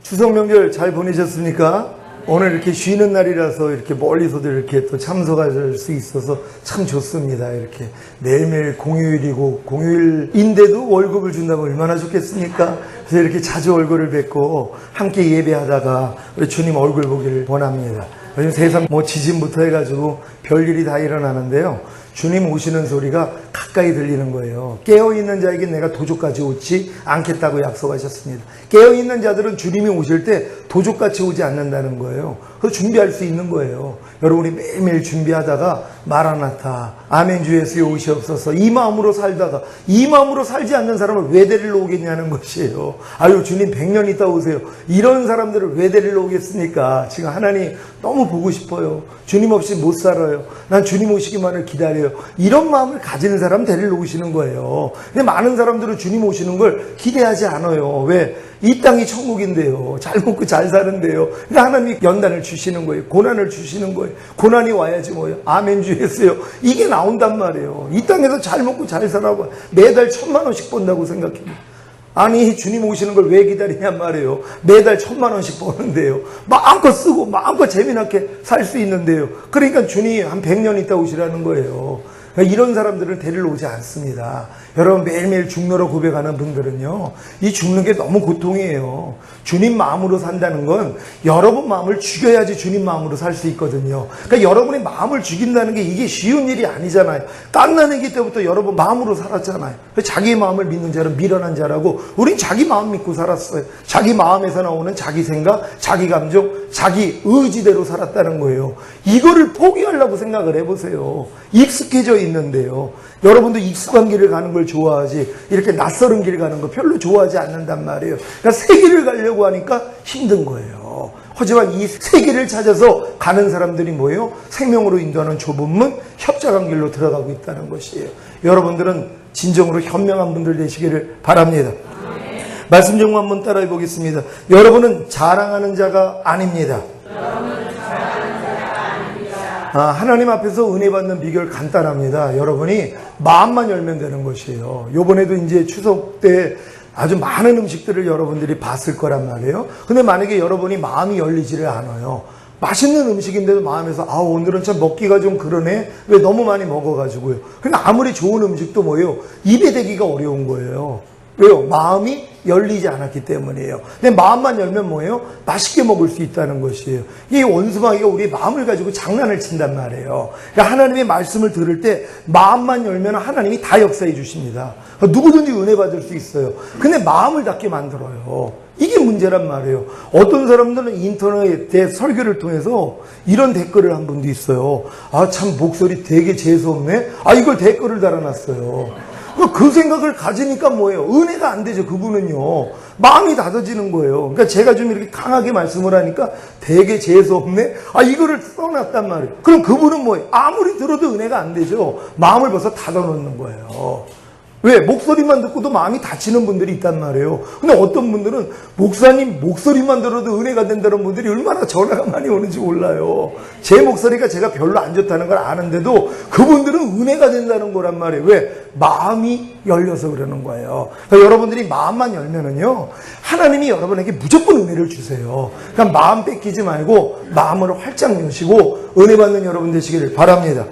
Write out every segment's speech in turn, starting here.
추석 명절 잘 보내셨습니까? 오늘 이렇게 쉬는 날이라서 이렇게 멀리서도 이렇게 또 참석할 수 있어서 참 좋습니다. 이렇게 매일매일 공휴일이고 공휴일인데도 월급을 준다면 얼마나 좋겠습니까? 그래서 이렇게 자주 얼굴을 뵙고 함께 예배하다가 우리 주님 얼굴 보기를 원합니다. 요즘 세상 지진부터 해가지고 별일이 다 일어나는데요. 주님 오시는 소리가 가까이 들리는 거예요. 깨어있는 자에게 내가 도적같이 오지 않겠다고 약속하셨습니다. 깨어있는 자들은 주님이 오실 때 도적같이 오지 않는다는 거예요. 그래서 준비할 수 있는 거예요. 여러분이 매일매일 준비하다가 마라나타, 아멘 주 예수여 오시옵소서 이 마음으로 살다가 이 마음으로 살지 않는 사람을 왜 데리러 오겠냐는 것이에요. 아유 주님 100년 있다 오세요. 이런 사람들을 왜 데리러 오겠습니까? 지금 하나님 너무 보고 싶어요. 주님 없이 못 살아요. 난 주님 오시기만을 기다려요. 이런 마음을 가지는 사람 데리러 오시는 거예요. 근데 많은 사람들은 주님 오시는 걸 기대하지 않아요. 왜? 이 땅이 천국인데요. 잘 먹고 잘 사는데요. 그러니까 하나님이 연단을 주시는 거예요. 고난을 주시는 거예요. 고난이 와야지 뭐예요. 아멘 주 예수요. 이게 나온단 말이에요. 이 땅에서 잘 먹고 잘 살라고 매달 1,000만 원씩 번다고 생각해요. 아니 주님 오시는 걸 왜 기다리냔 말이에요. 매달 1,000만 원씩 버는데요. 마음껏 쓰고 마음껏 재미나게 살 수 있는데요. 그러니까 주님 한 100년 있다 오시라는 거예요. 이런 사람들은 데리러 오지 않습니다. 여러분 매일매일 죽노라 고백하는 분들은요, 이 죽는 게 너무 고통이에요. 주님 마음으로 산다는 건 여러분 마음을 죽여야지 주님 마음으로 살 수 있거든요. 그러니까 여러분의 마음을 죽인다는 게 이게 쉬운 일이 아니잖아요. 갓난아기 때부터 여러분 마음으로 살았잖아요. 자기 마음을 믿는 자는 미련한 자라고 우린 자기 마음 믿고 살았어요. 자기 마음에서 나오는 자기 생각, 자기 감정, 자기 의지대로 살았다는 거예요. 이거를 포기하려고 생각을 해보세요. 익숙해져 있는데요. 여러분도 익숙한 길을 가는 걸 좋아하지 이렇게 낯설은 길 가는 거 별로 좋아하지 않는단 말이에요. 그러니까 새 길을 가려고 하니까 힘든 거예요. 하지만 이 새 길을 찾아서 가는 사람들이 뭐예요? 생명으로 인도하는 좁은 문, 협착한 길로 들어가고 있다는 것이에요. 여러분들은 진정으로 현명한 분들 되시기를 바랍니다. 말씀 좀 한번 따라해 보겠습니다. 여러분은 자랑하는 자가 아닙니다. 하나님 앞에서 은혜 받는 비결 간단합니다. 여러분이 마음만 열면 되는 것이에요. 요번에도 이제 추석 때 아주 많은 음식들을 여러분들이 봤을 거란 말이에요. 근데 만약에 여러분이 마음이 열리지를 않아요. 맛있는 음식인데도 마음에서 오늘은 참 먹기가 좀 그러네. 왜 너무 많이 먹어가지고요. 그러니까 아무리 좋은 음식도 뭐예요? 입에 대기가 어려운 거예요. 왜요? 마음이 열리지 않았기 때문이에요. 근데 마음만 열면 뭐예요? 맛있게 먹을 수 있다는 것이에요. 이 원수마귀가 우리의 마음을 가지고 장난을 친단 말이에요. 그러니까 하나님의 말씀을 들을 때 마음만 열면 하나님이 다 역사해 주십니다. 누구든지 은혜 받을 수 있어요. 근데 마음을 닫게 만들어요. 이게 문제란 말이에요. 어떤 사람들은 인터넷에 설교를 통해서 이런 댓글을 한 분도 있어요. 참 목소리 되게 재수없네. 이걸 댓글을 달아놨어요. 그 생각을 가지니까 뭐예요? 은혜가 안 되죠. 그분은요. 마음이 닫아지는 거예요. 그러니까 제가 좀 이렇게 강하게 말씀을 하니까 되게 재수없네? 이거를 써놨단 말이에요. 그럼 그분은 뭐예요? 아무리 들어도 은혜가 안 되죠. 마음을 벌써 닫아놓는 거예요. 왜? 목소리만 듣고도 마음이 닫히는 분들이 있단 말이에요. 근데 어떤 분들은 목사님 목소리만 들어도 은혜가 된다는 분들이 얼마나 전화가 많이 오는지 몰라요. 제 목소리가 제가 별로 안 좋다는 걸 아는데도 그분들은 은혜가 된다는 거란 말이에요. 왜? 마음이 열려서 그러는 거예요. 그러니까 여러분들이 마음만 열면은요, 하나님이 여러분에게 무조건 은혜를 주세요. 그러니까 마음 뺏기지 말고 마음을 활짝 여시고 은혜 받는 여러분 되시기를 바랍니다.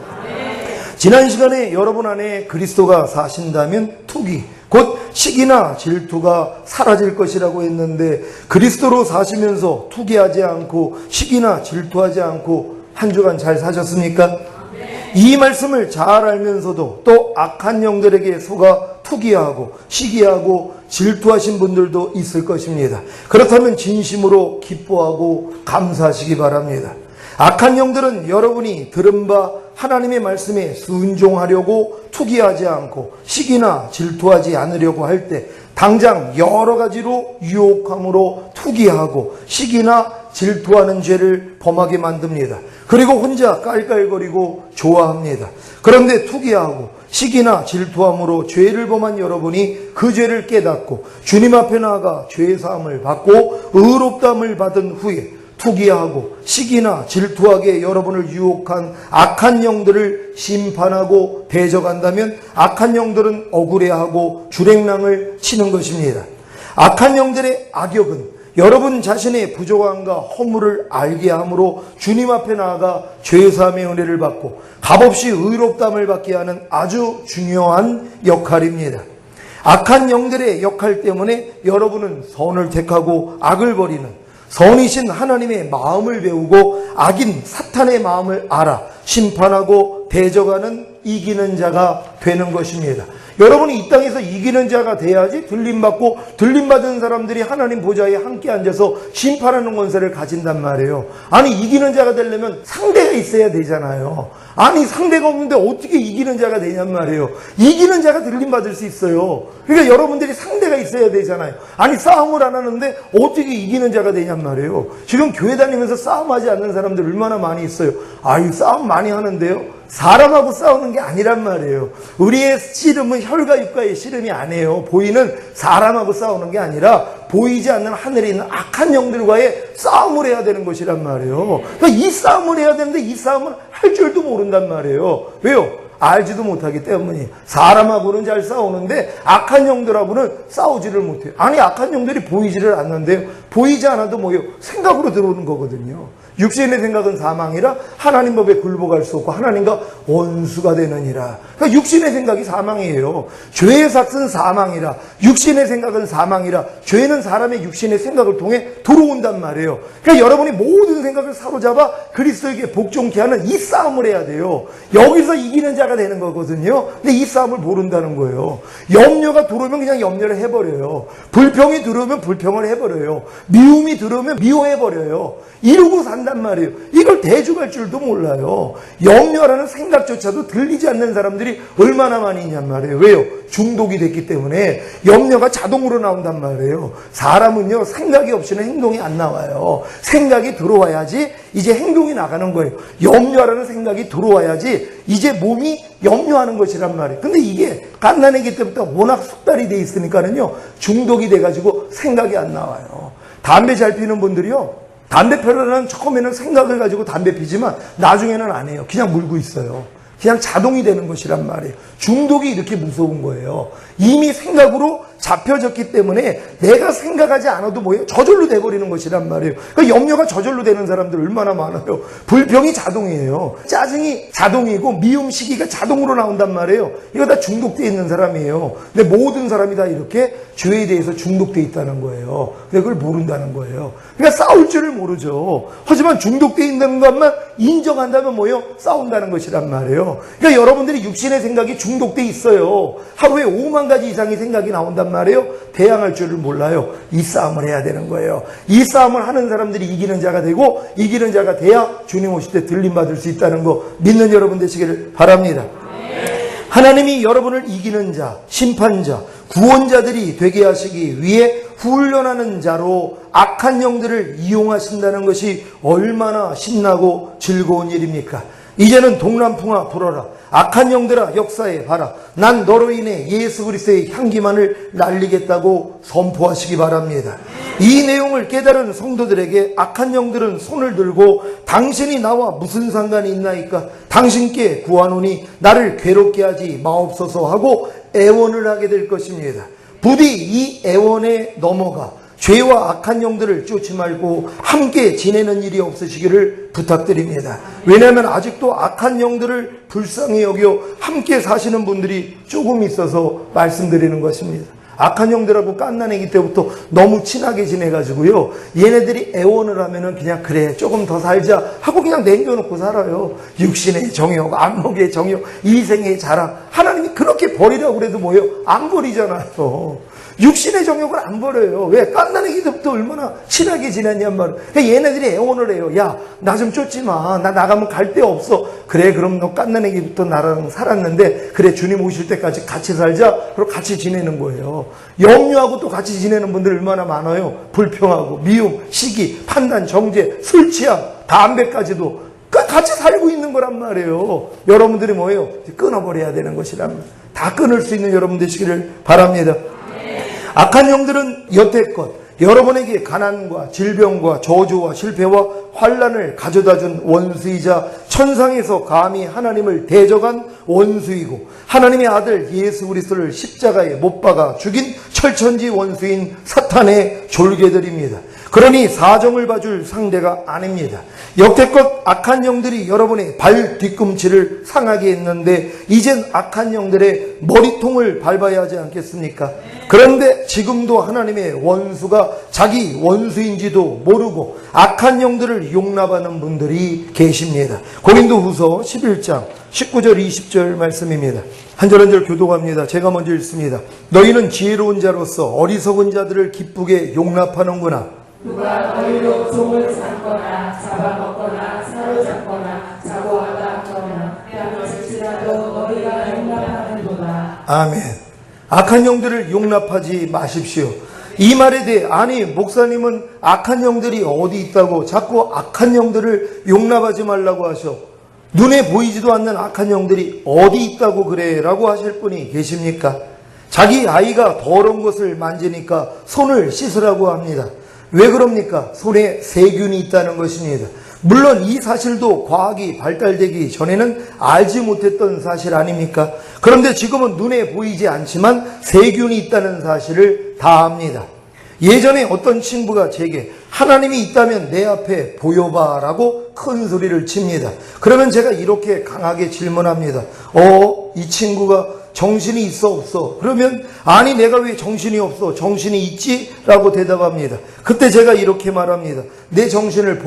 지난 시간에 여러분 안에 그리스도가 사신다면 투기, 곧 시기나 질투가 사라질 것이라고 했는데 그리스도로 사시면서 투기하지 않고 시기나 질투하지 않고 한 주간 잘 사셨습니까? 이 말씀을 잘 알면서도 또 악한 영들에게 속아 투기하고 시기하고 질투하신 분들도 있을 것입니다. 그렇다면 진심으로 기뻐하고 감사하시기 바랍니다. 악한 영들은 여러분이 들은 바 하나님의 말씀에 순종하려고 투기하지 않고 시기나 질투하지 않으려고 할 때 당장 여러 가지로 유혹함으로 투기하고 시기나 질투하는 죄를 범하게 만듭니다. 그리고 혼자 깔깔거리고 좋아합니다. 그런데 투기하고 시기나 질투함으로 죄를 범한 여러분이 그 죄를 깨닫고 주님 앞에 나아가 죄사함을 받고 의롭다함을 받은 후에 투기하고 시기나 질투하게 여러분을 유혹한 악한 영들을 심판하고 대적한다면 악한 영들은 억울해하고 주랭랑을 치는 것입니다. 악한 영들의 악역은 여러분 자신의 부족함과 허물을 알게 함으로 주님 앞에 나아가 죄사함의 은혜를 받고 값없이 의롭다함을 받게 하는 아주 중요한 역할입니다. 악한 영들의 역할 때문에 여러분은 선을 택하고 악을 버리는 선이신 하나님의 마음을 배우고 악인 사탄의 마음을 알아 심판하고 대적하는 이기는 자가 되는 것입니다. 여러분이 이 땅에서 이기는 자가 돼야지 들림받고 들림받은 사람들이 하나님 보좌에 함께 앉아서 심판하는 권세를 가진단 말이에요. 아니 이기는 자가 되려면 상대가 있어야 되잖아요. 아니 상대가 없는데 어떻게 이기는 자가 되냔 말이에요. 이기는 자가 들림받을 수 있어요. 그러니까 여러분들이 상대가 있어야 되잖아요. 아니 싸움을 안 하는데 어떻게 이기는 자가 되냔 말이에요. 지금 교회 다니면서 싸움하지 않는 사람들 얼마나 많이 있어요. 아이 싸움 많이 하는데요. 사람하고 싸우는 게 아니란 말이에요. 우리의 씨름은 혈과 육과의 씨름이 아니에요. 보이는 사람하고 싸우는 게 아니라 보이지 않는 하늘에 있는 악한 영들과의 싸움을 해야 되는 것이란 말이에요. 그러니까 이 싸움을 해야 되는데 이 싸움을 할 줄도 모른단 말이에요. 왜요? 알지도 못하기 때문에. 사람하고는 잘 싸우는데 악한 영들하고는 싸우지를 못해요. 아니 악한 영들이 보이지를 않는데요. 보이지 않아도 뭐예요? 생각으로 들어오는 거거든요. 육신의 생각은 사망이라 하나님 법에 굴복할 수 없고 하나님과 원수가 되느니라. 그러니까 육신의 생각이 사망이에요. 죄의 삭은 사망이라. 육신의 생각은 사망이라. 죄는 사람의 육신의 생각을 통해 들어온단 말이에요. 그러니까 여러분이 모든 생각을 사로잡아 그리스도에게 복종케 하는 이 싸움을 해야 돼요. 여기서 이기는 자가 되는 거거든요. 근데 이 싸움을 모른다는 거예요. 염려가 들어오면 그냥 염려를 해버려요. 불평이 들어오면 불평을 해버려요. 미움이 들어오면 미워해버려요. 이러고 산단 말이에요. 이걸 대주갈 줄도 몰라요. 염려라는 생각조차도 들리지 않는 사람들이 얼마나 많이 있냔 말이에요. 왜요? 중독이 됐기 때문에 염려가 자동으로 나온단 말이에요. 사람은요 생각이 없이는 행동이 안 나와요. 생각이 들어와야지 이제 행동이 나가는 거예요. 염려라는 생각이 들어와야지 이제 몸이 염려하는 것이란 말이에요. 근데 이게 갓난아기 때부터 워낙 숙달이 돼 있으니까는요 중독이 돼가지고 생각이 안 나와요. 담배 잘 피는 분들이요 담배 피우려면 처음에는 생각을 가지고 담배 피지만 나중에는 안 해요. 그냥 물고 있어요. 그냥 자동이 되는 것이란 말이에요. 중독이 이렇게 무서운 거예요. 이미 생각으로 잡혀졌기 때문에 내가 생각하지 않아도 뭐예요? 저절로 돼버리는 것이란 말이에요. 그러니까 염려가 저절로 되는 사람들 얼마나 많아요. 불평이 자동이에요. 짜증이 자동이고 미움, 시기가 자동으로 나온단 말이에요. 이거 다 중독되어 있는 사람이에요. 근데 모든 사람이 다 이렇게 죄에 대해서 중독되어 있다는 거예요. 근데 그걸 모른다는 거예요. 그러니까 싸울 줄을 모르죠. 하지만 중독되어 있는 것만 인정한다면 뭐예요? 싸운다는 것이란 말이에요. 그러니까 여러분들이 육신의 생각이 중독되어 있어요. 하루에 5만 가지 이상의 생각이 나온단 말이에요. 대항할 줄을 몰라요. 이 싸움을 해야 되는 거예요. 이 싸움을 하는 사람들이 이기는 자가 되고 이기는 자가 돼야 주님 오실 때 들림받을 수 있다는 거 믿는 여러분 되시기를 바랍니다. 하나님이 여러분을 이기는 자, 심판자, 구원자들이 되게 하시기 위해 훈련하는 자로 악한 영들을 이용하신다는 것이 얼마나 신나고 즐거운 일입니까? 이제는 동남풍아 불어라. 악한 영들아 역사에 봐라. 난 너로 인해 예수 그리스도의 향기만을 날리겠다고 선포하시기 바랍니다. 이 내용을 깨달은 성도들에게 악한 영들은 손을 들고 당신이 나와 무슨 상관이 있나이까? 당신께 구하노니 나를 괴롭게 하지 마옵소서 하고 애원을 하게 될 것입니다. 부디 이 애원에 넘어가 죄와 악한 영들을 쫓지 말고 함께 지내는 일이 없으시기를 부탁드립니다. 왜냐하면 아직도 악한 영들을 불쌍히 여겨 함께 사시는 분들이 조금 있어서 말씀드리는 것입니다. 악한 영들하고 갓난아기 때부터 너무 친하게 지내가지고요. 얘네들이 애원을 하면은 그냥 그래 조금 더 살자 하고 그냥 남겨놓고 살아요. 육신의 정욕, 안목의 정욕, 이생의 자랑. 하나님이 그렇게 버리라고 그래도 뭐예요? 안 버리잖아요. 육신의 정욕을 안 버려요. 왜? 갓난아기 때부터 얼마나 친하게 지냈냔 말이에요. 그러니까 얘네들이 애원을 해요. 야, 나 좀 쫓지 마. 나 나가면 갈 데 없어. 그래, 그럼 너 갓난아기부터 나랑 살았는데 그래, 주님 오실 때까지 같이 살자. 그리고 같이 지내는 거예요. 염려하고 또 같이 지내는 분들 얼마나 많아요. 불평하고 미움, 시기, 판단, 정죄, 술 취함, 담배까지도 같이 살고 있는 거란 말이에요. 여러분들이 뭐예요? 끊어버려야 되는 것이란 말이에요. 다 끊을 수 있는 여러분 되시기를 바랍니다. 악한 영들은 여태껏 여러분에게 가난과 질병과 저주와 실패와 환난을 가져다준 원수이자 천상에서 감히 하나님을 대적한 원수이고 하나님의 아들 예수 그리스도를 십자가에 못 박아 죽인 철천지 원수인 사탄의 졸개들입니다. 그러니 사정을 봐줄 상대가 아닙니다. 여태껏 악한 영들이 여러분의 발 뒤꿈치를 상하게 했는데 이젠 악한 영들의 머리통을 밟아야 하지 않겠습니까? 그런데 지금도 하나님의 원수가 자기 원수인지도 모르고 악한 영들을 용납하는 분들이 계십니다. 고린도후서 11장 19절 20절 말씀입니다. 한 절 한 절 교독합니다. 제가 먼저 읽습니다. 너희는 지혜로운 자로서 어리석은 자들을 기쁘게 용납하는구나. 누가 너희로 종을 삼거나 잡아먹거나 사로잡거나 자고하다 하거나 양을질지라도 너희가 용납하는도다. 아멘. 악한 영들을 용납하지 마십시오. 이 말에 대해 아니 목사님은 악한 영들이 어디 있다고 자꾸 악한 영들을 용납하지 말라고 하셔. 눈에 보이지도 않는 악한 영들이 어디 있다고 그래 라고 하실 분이 계십니까? 자기 아이가 더러운 것을 만지니까 손을 씻으라고 합니다. 왜 그럽니까? 손에 세균이 있다는 것입니다. 물론 이 사실도 과학이 발달되기 전에는 알지 못했던 사실 아닙니까? 그런데 지금은 눈에 보이지 않지만 세균이 있다는 사실을 다 압니다. 예전에 어떤 친구가 제게 하나님이 있다면 내 앞에 보여봐 라고 큰 소리를 칩니다. 그러면 제가 이렇게 강하게 질문합니다. 이 친구가 정신이 있어 없어? 그러면 아니 내가 왜 정신이 없어? 정신이 있지? 라고 대답합니다. 그때 제가 이렇게 말합니다. 내 정신을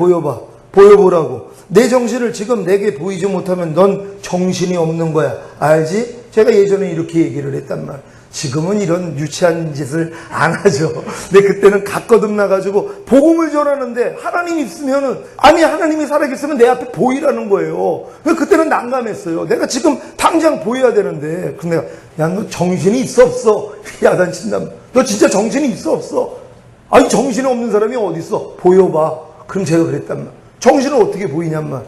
보여보라고. 내 정신을 지금 내게 보이지 못하면 넌 정신이 없는 거야. 알지? 제가 예전에 이렇게 얘기를 했단 말이에요. 지금은 이런 유치한 짓을 안 하죠. 근데 그때는 갓거듭 나가지고 복음을 전하는데 하나님 있으면은 아니 하나님이 살아계시면 내 앞에 보이라는 거예요. 그때는 난감했어요. 내가 지금 당장 보여야 되는데 근데 야 너 정신이 있어 없어? 야단친다. 너 진짜 정신이 있어 없어? 아니 정신이 없는 사람이 어디 있어? 보여봐. 그럼 제가 그랬단 말. 정신을 어떻게 보이냔 말.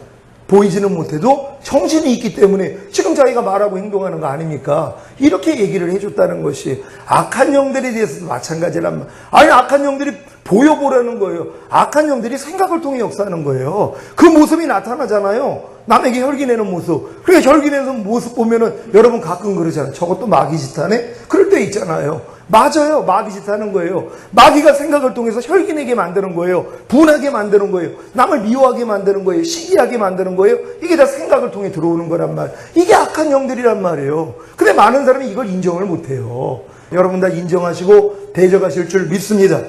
보이지는 못해도 정신이 있기 때문에 지금 자기가 말하고 행동하는 거 아닙니까? 이렇게 얘기를 해줬다는 것이 악한 영들에 대해서도 마찬가지란 말. 아니 악한 영들이 보여보라는 거예요. 악한 영들이 생각을 통해 역사하는 거예요. 그 모습이 나타나잖아요. 남에게 혈기내는 모습. 그러니까 혈기내는 모습 보면은 여러분 가끔 그러잖아요. 저것도 마귀짓 하네? 그럴 때 있잖아요. 맞아요. 마귀짓 하는 거예요. 마귀가 생각을 통해서 혈기내게 만드는 거예요. 분하게 만드는 거예요. 남을 미워하게 만드는 거예요. 시기하게 만드는 거예요. 이게 다 생각을 통해 들어오는 거란 말. 이게 악한 영들이란 말이에요. 근데 많은 사람이 이걸 인정을 못해요. 여러분 다 인정하시고 대적하실 줄 믿습니다.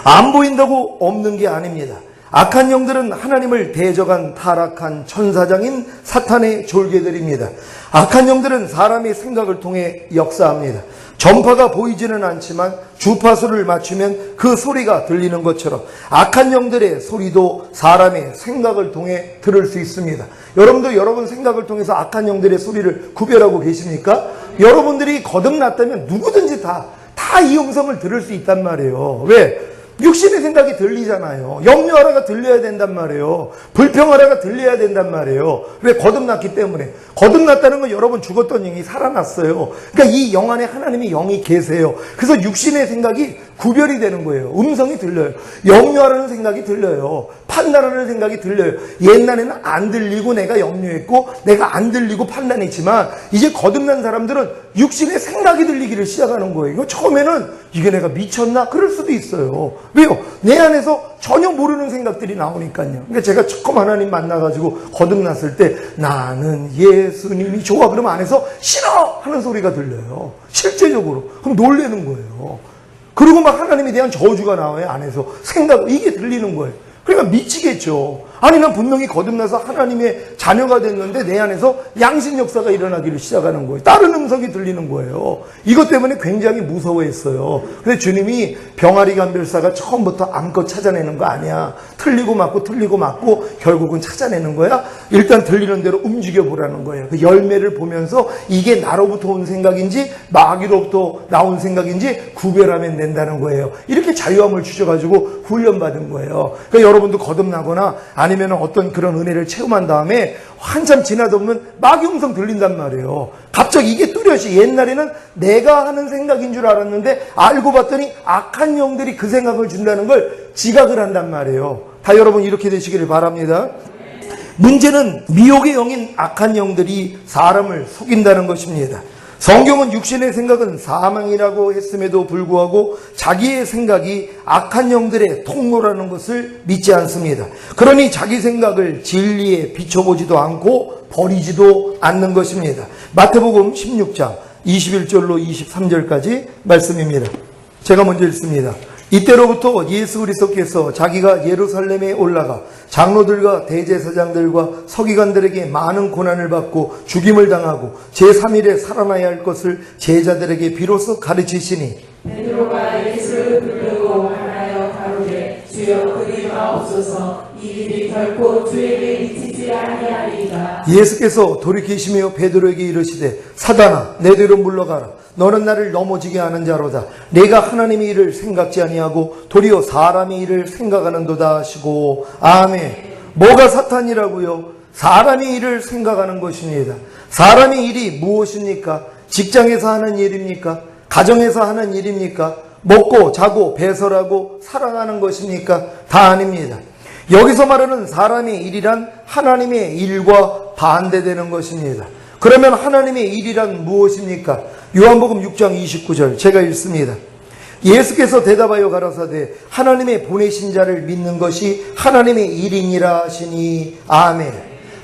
안 보인다고 없는 게 아닙니다. 악한 영들은 하나님을 대적한 타락한 천사장인 사탄의 졸개들입니다. 악한 영들은 사람의 생각을 통해 역사합니다. 전파가 보이지는 않지만 주파수를 맞추면 그 소리가 들리는 것처럼 악한 영들의 소리도 사람의 생각을 통해 들을 수 있습니다. 여러분도 여러분 생각을 통해서 악한 영들의 소리를 구별하고 계십니까? 여러분들이 거듭났다면 누구든지 다 이 음성을 들을 수 있단 말이에요. 왜? 육신의 생각이 들리잖아요. 염려하라가 들려야 된단 말이에요. 불평하라가 들려야 된단 말이에요. 왜? 거듭났기 때문에. 거듭났다는 건 여러분 죽었던 영이 살아났어요. 그러니까 이 영 안에 하나님의 영이 계세요. 그래서 육신의 생각이 구별이 되는 거예요. 음성이 들려요. 염려하라는 생각이 들려요. 판단하는 생각이 들려요. 옛날에는 안 들리고 내가 염려했고 내가 안 들리고 판단했지만 이제 거듭난 사람들은 육신의 생각이 들리기를 시작하는 거예요. 이거 처음에는 이게 내가 미쳤나? 그럴 수도 있어요. 왜요? 내 안에서 전혀 모르는 생각들이 나오니까요. 그러니까 제가 처음 하나님 만나가지고 거듭났을 때 나는 예수님이 좋아. 그러면 안에서 싫어! 하는 소리가 들려요. 실제적으로. 그럼 놀라는 거예요. 그리고 막 하나님에 대한 저주가 나와요. 안에서 생각, 이게 들리는 거예요. 그러니까 미치겠죠. 아니 난 분명히 거듭나서 하나님의 자녀가 됐는데 내 안에서 양심 역사가 일어나기를 시작하는 거예요. 다른 음성이 들리는 거예요. 이것 때문에 굉장히 무서워했어요. 근데 주님이 병아리 감별사가 처음부터 암컷 찾아내는 거 아니야. 틀리고 맞고 결국은 찾아내는 거야. 일단 들리는 대로 움직여 보라는 거예요. 그 열매를 보면서 이게 나로부터 온 생각인지 마귀로부터 나온 생각인지 구별하면 된다는 거예요. 이렇게 자유함을 주셔가지고 훈련받은 거예요. 그러니까 여러분도 거듭나거나 아니면 어떤 그런 은혜를 체험한 다음에 한참 지나다 보면 마귀 음성 들린단 말이에요. 갑자기 이게 뚜렷이 옛날에는 내가 하는 생각인 줄 알았는데 알고 봤더니 악한 영들이 그 생각을 준다는 걸 지각을 한단 말이에요. 다 여러분 이렇게 되시기를 바랍니다. 문제는 미혹의 영인 악한 영들이 사람을 속인다는 것입니다. 성경은 육신의 생각은 사망이라고 했음에도 불구하고 자기의 생각이 악한 영들의 통로라는 것을 믿지 않습니다. 그러니 자기 생각을 진리에 비춰보지도 않고 버리지도 않는 것입니다. 마태복음 16장 21절로 23절까지 말씀입니다. 제가 먼저 읽습니다. 이때로부터 예수 그리스도께서 자기가 예루살렘에 올라가 장로들과 대제사장들과 서기관들에게 많은 고난을 받고 죽임을 당하고 제3일에 살아나야 할 것을 제자들에게 비로소 가르치시니 베드로가 예수를 부르고 하나여 가로되 주여 그리 마옵소서 이 일이 결코 주에게 미치지 아니하리이다. 예수께서 돌이키시며 베드로에게 이르시되 사단아 내 뒤로 물러가라. 너는 나를 넘어지게 하는 자로다. 내가 하나님의 일을 생각지 아니하고 도리어 사람의 일을 생각하는도다 하시고 아멘. 뭐가 사탄이라고요? 사람의 일을 생각하는 것입니다. 사람의 일이 무엇입니까? 직장에서 하는 일입니까? 가정에서 하는 일입니까? 먹고 자고 배설하고 살아가는 것입니까? 다 아닙니다. 여기서 말하는 사람의 일이란 하나님의 일과 반대되는 것입니다. 그러면 하나님의 일이란 무엇입니까? 요한복음 6장 29절 제가 읽습니다. 예수께서 대답하여 가라사대 하나님의 보내신 자를 믿는 것이 하나님의 일이니라 하시니 아멘.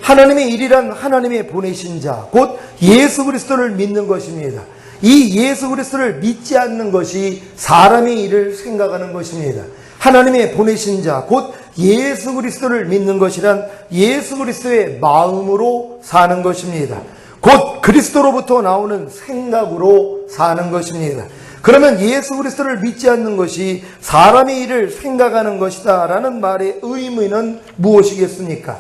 하나님의 일이란 하나님의 보내신 자, 곧 예수 그리스도를 믿는 것입니다. 이 예수 그리스도를 믿지 않는 것이 사람의 일을 생각하는 것입니다. 하나님의 보내신 자, 곧 예수 그리스도를 믿는 것이란 예수 그리스도의 마음으로 사는 것입니다. 곧 그리스도로부터 나오는 생각으로 사는 것입니다. 그러면 예수 그리스도를 믿지 않는 것이 사람의 일을 생각하는 것이다 라는 말의 의미는 무엇이겠습니까?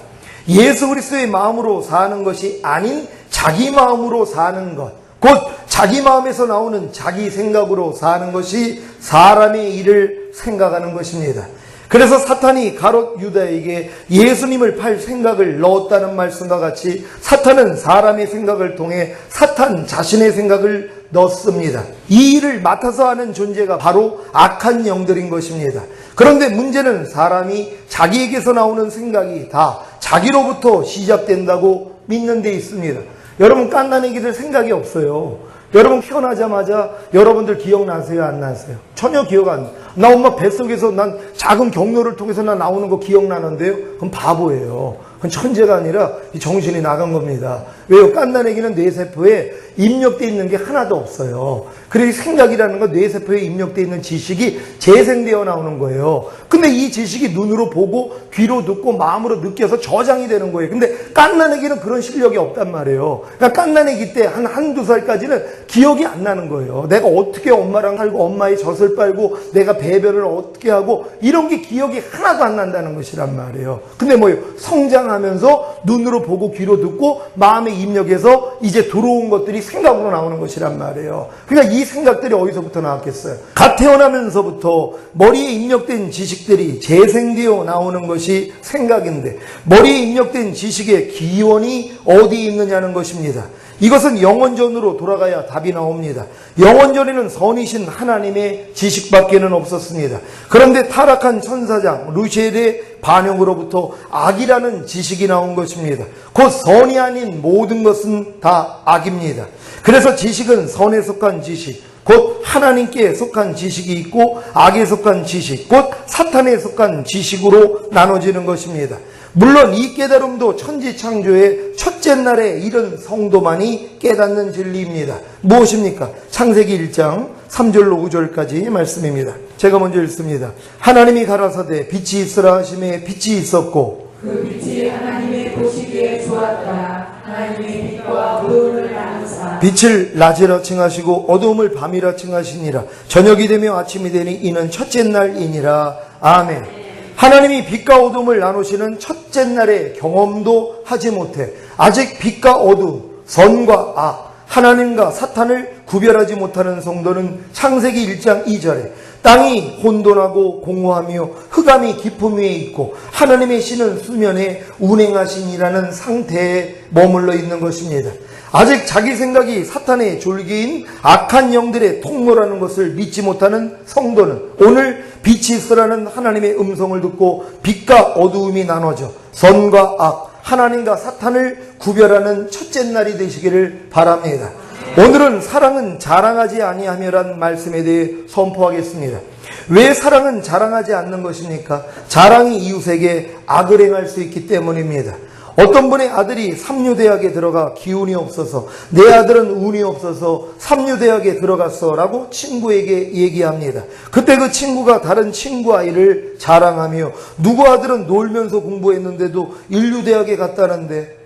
예수 그리스도의 마음으로 사는 것이 아닌 자기 마음으로 사는 것, 곧 자기 마음에서 나오는 자기 생각으로 사는 것이 사람의 일을 생각하는 것입니다. 그래서 사탄이 가롯 유다에게 예수님을 팔 생각을 넣었다는 말씀과 같이 사탄은 사람의 생각을 통해 사탄 자신의 생각을 넣습니다. 이 일을 맡아서 하는 존재가 바로 악한 영들인 것입니다. 그런데 문제는 사람이 자기에게서 나오는 생각이 다 자기로부터 시작된다고 믿는 데 있습니다. 여러분 깐난애기들 생각이 없어요. 여러분 태어나자마자 여러분들 기억나세요? 안 나세요? 전혀 기억 안 나요. 나 엄마 뱃속에서 난 작은 경로를 통해서 나 나오는 거 기억나는데요? 그럼 바보예요. 그건 천재가 아니라 정신이 나간 겁니다. 왜요? 깐난애기는 뇌세포에 입력되어 있는 게 하나도 없어요. 그래서 생각이라는 건 뇌세포에 입력되어 있는 지식이 재생되어 나오는 거예요. 근데 이 지식이 눈으로 보고 귀로 듣고 마음으로 느껴서 저장이 되는 거예요. 근데 깐난애기는 그런 실력이 없단 말이에요. 그러니까 깐난애기 때 한두 살까지는 기억이 안 나는 거예요. 내가 어떻게 엄마랑 살고 엄마의 젖을 빨고 내가 배변을 어떻게 하고 이런 게 기억이 하나도 안 난다는 것이란 말이에요. 근데 뭐예요? 성장하면서 눈으로 보고 귀로 듣고 마음에 입력해서 이제 들어온 것들이 생각으로 나오는 것이란 말이에요. 그러니까 이 생각들이 어디서부터 나왔겠어요? 갓 태어나면서부터 머리에 입력된 지식들이 재생되어 나오는 것이 생각인데 머리에 입력된 지식의 기원이 어디에 있느냐는 것입니다. 이것은 영원전으로 돌아가야 답이 나옵니다. 영원전에는 선이신 하나님의 지식밖에는 없었습니다. 그런데 타락한 천사장 루시엘의 반영으로부터 악이라는 지식이 나온 것입니다. 곧 선이 아닌 모든 것은 다 악입니다. 그래서 지식은 선에 속한 지식, 곧 하나님께 속한 지식이 있고 악에 속한 지식, 곧 사탄에 속한 지식으로 나눠지는 것입니다. 물론 이 깨달음도 천지창조의 첫째 날에 이른 성도만이 깨닫는 진리입니다. 무엇입니까? 창세기 1장 3절로 5절까지 말씀입니다. 제가 먼저 읽습니다. 하나님이 가라사대 빛이 있으라 하심에 빛이 있었고 그 빛이 하나님의 보시기에 좋았다. 하나님의 빛과 어두움을 나누사 빛을 낮이라 칭하시고 어두움을 밤이라 칭하시니라. 저녁이 되며 아침이 되니 이는 첫째 날이니라. 아멘. 하나님이 빛과 어둠을 나누시는 첫째 날의 경험도 하지 못해 아직 빛과 어둠, 선과 악, 하나님과 사탄을 구별하지 못하는 성도는 창세기 1장 2절에 땅이 혼돈하고 공허하며 흑암이 깊음 위에 있고 하나님의 신은 수면에 운행하시니라는 상태에 머물러 있는 것입니다. 아직 자기 생각이 사탄의 졸기인 악한 영들의 통로라는 것을 믿지 못하는 성도는 오늘 빛이 있으라는 하나님의 음성을 듣고 빛과 어두움이 나눠져 선과 악, 하나님과 사탄을 구별하는 첫째 날이 되시기를 바랍니다. 오늘은 사랑은 자랑하지 아니하며란 말씀에 대해 선포하겠습니다. 왜 사랑은 자랑하지 않는 것입니까? 자랑이 이웃에게 악을 행할 수 있기 때문입니다. 어떤 분의 아들이 삼류대학에 들어가 기운이 없어서, 내 아들은 운이 없어서 삼류대학에 들어갔어 라고 친구에게 얘기합니다. 그때 그 친구가 다른 친구 아이를 자랑하며, 누구 아들은 놀면서 공부했는데도 인류대학에 갔다는데,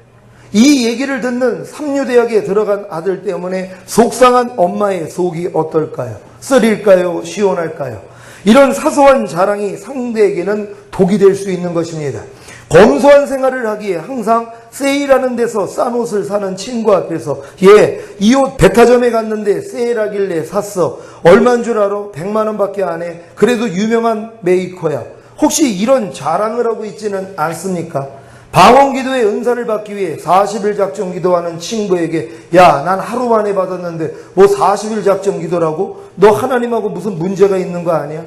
이 얘기를 듣는 삼류대학에 들어간 아들 때문에 속상한 엄마의 속이 어떨까요? 쓰릴까요? 시원할까요? 이런 사소한 자랑이 상대에게는 독이 될 수 있는 것입니다. 검소한 생활을 하기에 항상 세일하는 데서 싼 옷을 사는 친구 앞에서, 이 옷 백화점에 갔는데 세일하길래 샀어. 얼마인 줄 알아? 100만 원밖에 안 해. 그래도 유명한 메이커야. 혹시 이런 자랑을 하고 있지는 않습니까? 방언기도의 은사를 받기 위해 40일 작정 기도하는 친구에게, 난 하루 만에 받았는데 뭐 40일 작정 기도라고? 너 하나님하고 무슨 문제가 있는 거 아니야?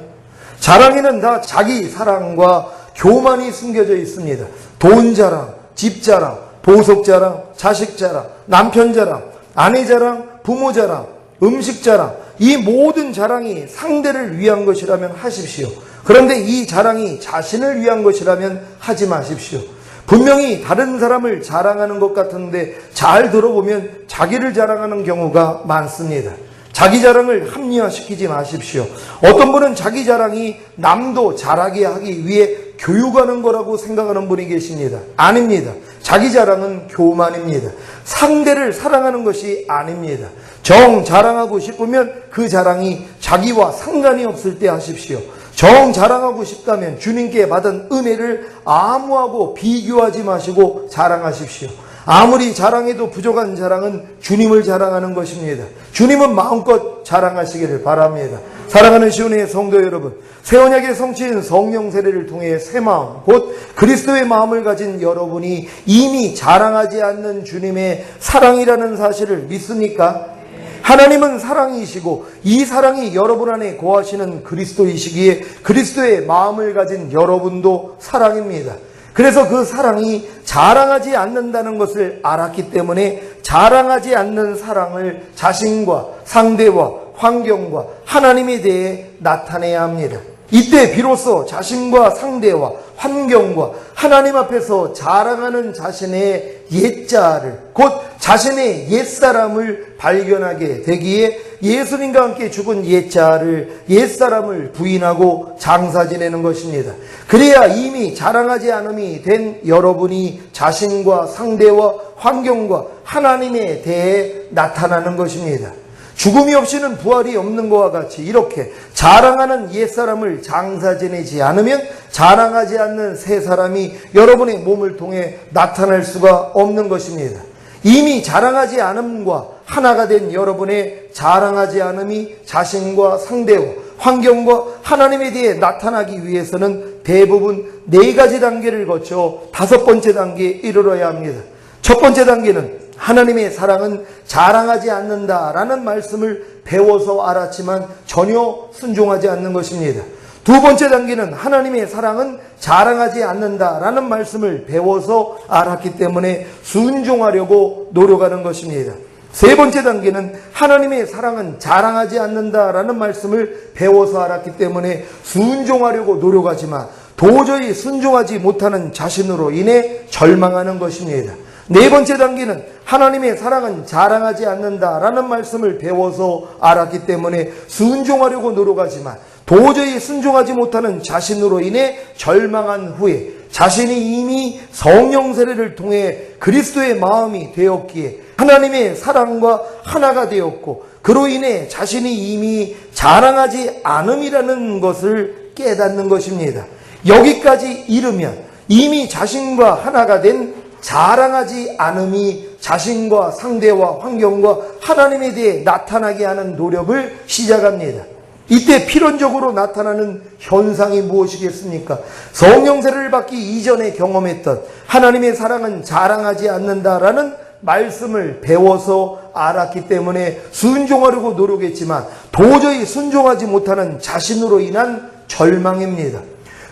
자랑에는 다 자기 사랑과 교만이 숨겨져 있습니다. 돈 자랑, 집 자랑, 보석 자랑, 자식 자랑, 남편 자랑, 아내 자랑, 부모 자랑, 음식 자랑, 이 모든 자랑이 상대를 위한 것이라면 하십시오. 그런데 이 자랑이 자신을 위한 것이라면 하지 마십시오. 분명히 다른 사람을 자랑하는 것 같은데 잘 들어보면 자기를 자랑하는 경우가 많습니다. 자기 자랑을 합리화시키지 마십시오. 어떤 분은 자기 자랑이 남도 잘하게 하기 위해 교육하는 거라고 생각하는 분이 계십니다. 아닙니다. 자기 자랑은 교만입니다. 상대를 사랑하는 것이 아닙니다. 정 자랑하고 싶으면 그 자랑이 자기와 상관이 없을 때 하십시오. 정 자랑하고 싶다면 주님께 받은 은혜를 아무하고 비교하지 마시고 자랑하십시오. 아무리 자랑해도 부족한 자랑은 주님을 자랑하는 것입니다. 주님은 마음껏 자랑하시기를 바랍니다. 사랑하는 시온의 성도 여러분, 새 언약의 성취인 성령 세례를 통해 새 마음, 곧 그리스도의 마음을 가진 여러분이 이미 자랑하지 않는 주님의 사랑이라는 사실을 믿습니까? 하나님은 사랑이시고 이 사랑이 여러분 안에 거하시는 그리스도이시기에 그리스도의 마음을 가진 여러분도 사랑입니다. 그래서 그 사랑이 자랑하지 않는다는 것을 알았기 때문에 자랑하지 않는 사랑을 자신과 상대와 환경과 하나님에 대해 나타내야 합니다. 이때 비로소 자신과 상대와 환경과 하나님 앞에서 자랑하는 자신의 옛자를, 곧 자신의 옛사람을 발견하게 되기에 예수님과 함께 죽은 옛사람을 부인하고 장사 지내는 것입니다. 그래야 이미 자랑하지 않음이 된 여러분이 자신과 상대와 환경과 하나님에 대해 나타나는 것입니다. 죽음이 없이는 부활이 없는 것과 같이 이렇게 자랑하는 옛사람을 장사 지내지 않으면 자랑하지 않는 새 사람이 여러분의 몸을 통해 나타날 수가 없는 것입니다. 이미 자랑하지 않음과 하나가 된 여러분의 자랑하지 않음이 자신과 상대와 환경과 하나님에 대해 나타나기 위해서는 대부분 4가지 단계를 거쳐 5번째 단계에 이르러야 합니다. 첫 번째 단계는 하나님의 사랑은 자랑하지 않는다라는 말씀을 배워서 알았지만 전혀 순종하지 않는 것입니다. 두 번째 단계는 하나님의 사랑은 자랑하지 않는다라는 말씀을 배워서 알았기 때문에 순종하려고 노력하는 것입니다. 세 번째 단계는 하나님의 사랑은 자랑하지 않는다라는 말씀을 배워서 알았기 때문에 순종하려고 노력하지만 도저히 순종하지 못하는 자신으로 인해 절망하는 것입니다. 네 번째 단계는 하나님의 사랑은 자랑하지 않는다라는 말씀을 배워서 알았기 때문에 순종하려고 노력하지만 도저히 순종하지 못하는 자신으로 인해 절망한 후에 자신이 이미 성령 세례를 통해 그리스도의 마음이 되었기에 하나님의 사랑과 하나가 되었고 그로 인해 자신이 이미 자랑하지 않음이라는 것을 깨닫는 것입니다. 여기까지 이르면 이미 자신과 하나가 된 자랑하지 않음이 자신과 상대와 환경과 하나님에 대해 나타나게 하는 노력을 시작합니다. 이때 필연적으로 나타나는 현상이 무엇이겠습니까? 성령 세례를 받기 이전에 경험했던 하나님의 사랑은 자랑하지 않는다라는 말씀을 배워서 알았기 때문에 순종하려고 노력했지만 도저히 순종하지 못하는 자신으로 인한 절망입니다.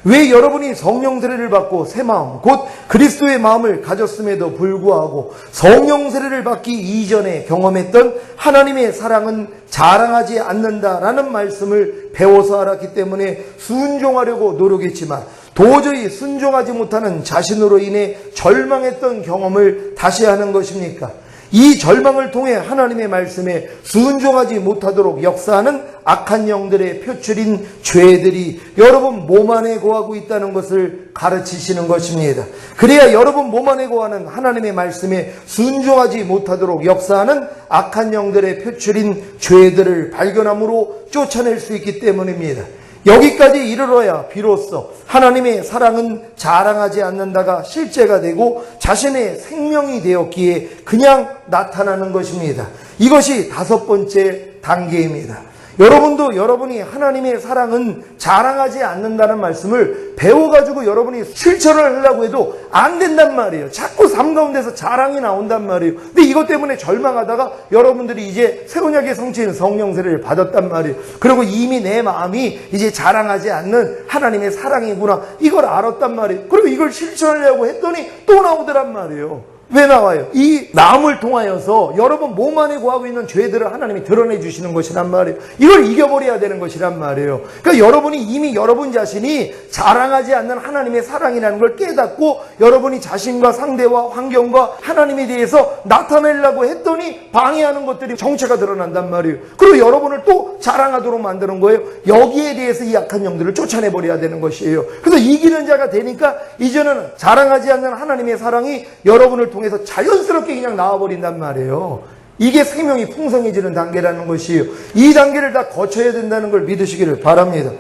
왜 여러분이 성령 세례를 받고 새 마음, 곧 그리스도의 마음을 가졌음에도 불구하고 성령 세례를 받기 이전에 경험했던 하나님의 사랑은 자랑하지 않는다라는 말씀을 배워서 알았기 때문에 순종하려고 노력했지만 도저히 순종하지 못하는 자신으로 인해 절망했던 경험을 다시 하는 것입니까? 이 절망을 통해 하나님의 말씀에 순종하지 못하도록 역사하는 악한 영들의 표출인 죄들이 여러분 몸 안에 거하고 있다는 것을 가르치시는 것입니다. 그래야 여러분 몸 안에 거하는 하나님의 말씀에 순종하지 못하도록 역사하는 악한 영들의 표출인 죄들을 발견함으로 쫓아낼 수 있기 때문입니다. 여기까지 이르러야 비로소 하나님의 사랑은 자랑하지 않는다가 실제가 되고 자신의 생명이 되었기에 그냥 나타나는 것입니다. 이것이 5번째 단계입니다. 여러분도 여러분이 하나님의 사랑은 자랑하지 않는다는 말씀을 배워가지고 여러분이 실천을 하려고 해도 안 된단 말이에요. 자꾸 삶 가운데서 자랑이 나온단 말이에요. 근데 이것 때문에 절망하다가 여러분들이 이제 새언약의 성취인 성령 세례를 받았단 말이에요. 그리고 이미 내 마음이 이제 자랑하지 않는 하나님의 사랑이구나 이걸 알았단 말이에요. 그리고 이걸 실천하려고 했더니 또 나오더란 말이에요. 왜 나와요? 이 나음을 통하여서 여러분 몸 안에 거하고 있는 죄들을 하나님이 드러내 주시는 것이란 말이에요. 이걸 이겨버려야 되는 것이란 말이에요. 그러니까 여러분이 이미 여러분 자신이 자랑하지 않는 하나님의 사랑이라는 걸 깨닫고 여러분이 자신과 상대와 환경과 하나님에 대해서 나타내려고 했더니 방해하는 것들이 정체가 드러난단 말이에요. 그리고 여러분을 또 자랑하도록 만드는 거예요. 여기에 대해서 이 악한 영들을 쫓아내버려야 되는 것이에요. 그래서 이기는 자가 되니까 이제는 자랑하지 않는 하나님의 사랑이 여러분을 통해서 자연스럽게 그냥 나와버린단 말이에요. 이게 생명이 풍성해지는 단계라는 것이에요. 이 단계를 다 거쳐야 된다는 걸 믿으시기를 바랍니다.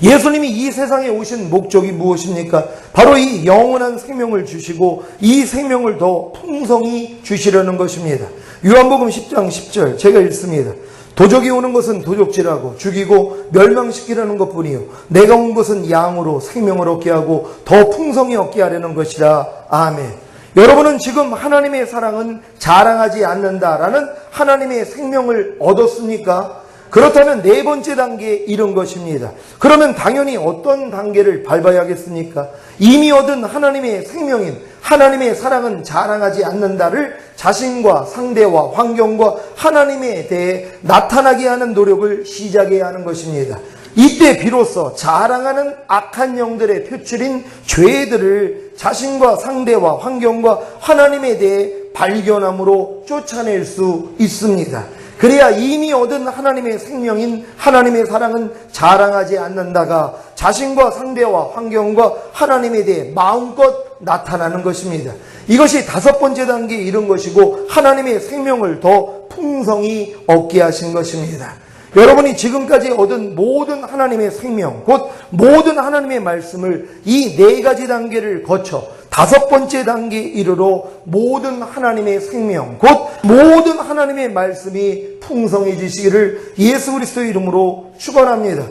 예수님이 이 세상에 오신 목적이 무엇입니까? 바로 이 영원한 생명을 주시고 이 생명을 더 풍성히 주시려는 것입니다. 요한복음 10장 10절 제가 읽습니다. 도적이 오는 것은 도적질하고 죽이고 멸망시키려는 것뿐이요 내가 온 것은 양으로 생명을 얻게 하고 더 풍성히 얻게 하려는 것이라. 아멘. 여러분은 지금 하나님의 사랑은 자랑하지 않는다라는 하나님의 생명을 얻었습니까? 그렇다면 4번째 단계에 이른 것입니다. 그러면 당연히 어떤 단계를 밟아야겠습니까? 이미 얻은 하나님의 생명인 하나님의 사랑은 자랑하지 않는다를 자신과 상대와 환경과 하나님에 대해 나타나게 하는 노력을 시작해야 하는 것입니다. 이때 비로소 자랑하는 악한 영들의 표출인 죄들을 자신과 상대와 환경과 하나님에 대해 발견함으로 쫓아낼 수 있습니다. 그래야 이미 얻은 하나님의 생명인 하나님의 사랑은 자랑하지 않는다가 자신과 상대와 환경과 하나님에 대해 마음껏 나타나는 것입니다. 이것이 5번째 단계에 이른 것이고 하나님의 생명을 더 풍성히 얻게 하신 것입니다. 여러분이 지금까지 얻은 모든 하나님의 생명, 곧 모든 하나님의 말씀을 이 4가지 단계를 거쳐 5번째 단계에 이르러 모든 하나님의 생명, 곧 모든 하나님의 말씀이 풍성해지시기를 예수 그리스도의 이름으로 축원합니다.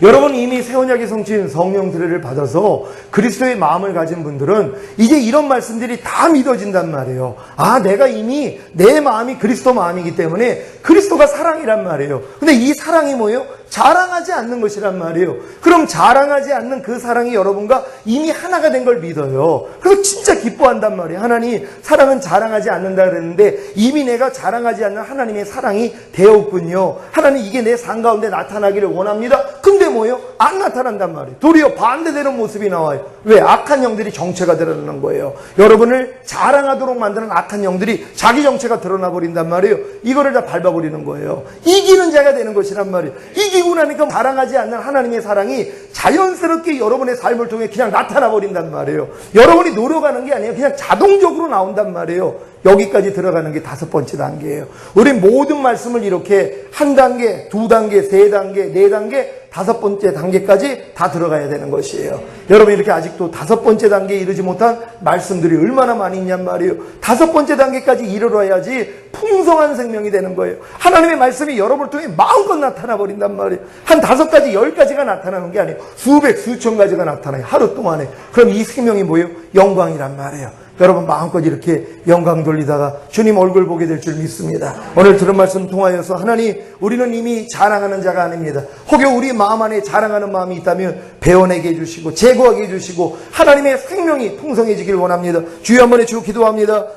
여러분 이미 새언약의 성취인 성령 세례를 받아서 그리스도의 마음을 가진 분들은 이제 이런 말씀들이 다 믿어진단 말이에요. 아, 내가 이미 내 마음이 그리스도 마음이기 때문에 그리스도가 사랑이란 말이에요. 근데 이 사랑이 뭐예요? 자랑하지 않는 것이란 말이에요. 그럼 자랑하지 않는 그 사랑이 여러분과 이미 하나가 된 걸 믿어요. 그래서 진짜 기뻐한단 말이에요. 하나님, 사랑은 자랑하지 않는다 그랬는데 이미 내가 자랑하지 않는 하나님의 사랑이 되었군요. 하나님, 이게 내 삶 가운데 나타나기를 원합니다. 근데 뭐예요? 안 나타난단 말이에요. 도리어 반대되는 모습이 나와요. 왜? 악한 영들이 정체가 드러나는 거예요. 여러분을 자랑하도록 만드는 악한 영들이 자기 정체가 드러나 버린단 말이에요. 이거를 다 밟아버리는 거예요. 이기는 자가 되는 것이란 말이에요. 이기고 나니까 자랑하지 않는 하나님의 사랑이 자연스럽게 여러분의 삶을 통해 그냥 나타나 버린단 말이에요. 여러분이 노력하는 게 아니에요. 그냥 자동적으로 나온단 말이에요. 여기까지 들어가는 게 5번째 단계예요. 우리 모든 말씀을 이렇게 1단계, 2단계, 3단계, 4단계, 5번째 단계까지 다 들어가야 되는 것이에요. 여러분 이렇게 아직도 5번째 단계에 이르지 못한 말씀들이 얼마나 많이 있냔 말이에요. 5번째 단계까지 이르러야지 풍성한 생명이 되는 거예요. 하나님의 말씀이 여러분을 통해 마음껏 나타나 버린단 말이에요. 한 5가지, 10가지가 나타나는 게 아니에요. 수백, 수천 가지가 나타나요. 하루 동안에. 그럼 이 생명이 뭐예요? 영광이란 말이에요. 여러분 마음껏 이렇게 영광 돌리다가 주님 얼굴 보게 될 줄 믿습니다. 오늘 들은 말씀 통하여서 하나님, 우리는 이미 자랑하는 자가 아닙니다. 혹여 우리 마음 안에 자랑하는 마음이 있다면 배워내게 해주시고 제거하게 해주시고 하나님의 생명이 풍성해지길 원합니다. 주여 한번 해주고 기도합니다.